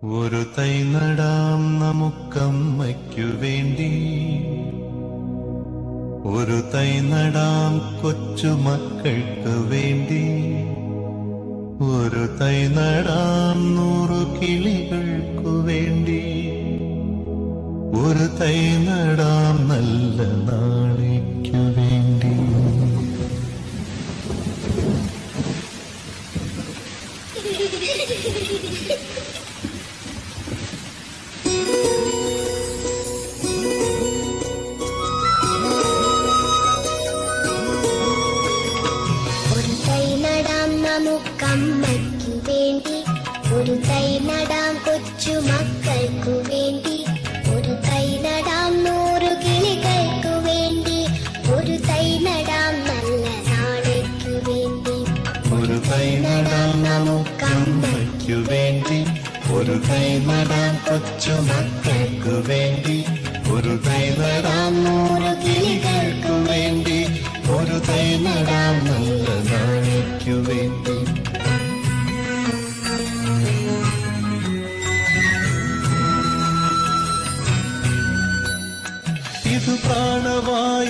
ഒരു തൈ നടാം നമുക്കമ്മയ്ക്കു വേണ്ടി, ഒരു തൈ നടാം കൊച്ചുമക്കൾക്ക് വേണ്ടി, ഒരു തൈ നടാം 100 കിളികൾക്കു വേണ്ടി, ഒരു തൈ നടാം നല്ല നാളേക്കു വേണ്ടി. നമുക്കമ്മയ്ക്കു വേണ്ടി, ഒരു തൈ നടാം കൊച്ചുമക്കൾക്കു വേണ്ടി, ഒരു തൈ നടാം 100 കിളികൾക്കു വേണ്ടി, ഒരു തൈ നടാം നല്ല നാളേക്കു വേണ്ടി. ഒരു തൈ നടാം നമുക്കമ്മയ്ക്കു വേണ്ടി, ഒരു തൈ നടാം കൊച്ചുമക്കൾക്കു വേണ്ടി, ഒരു തൈ നടാം 100 കിളികൾക്കു വേണ്ടി, ഒരു തൈ നടാം നല്ല നാളേക്കു വേണ്ടി. ഇത് പ്രാണവായുവിനായി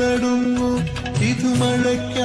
നടുന്നു, ഇത് മഴയ്ക്ക്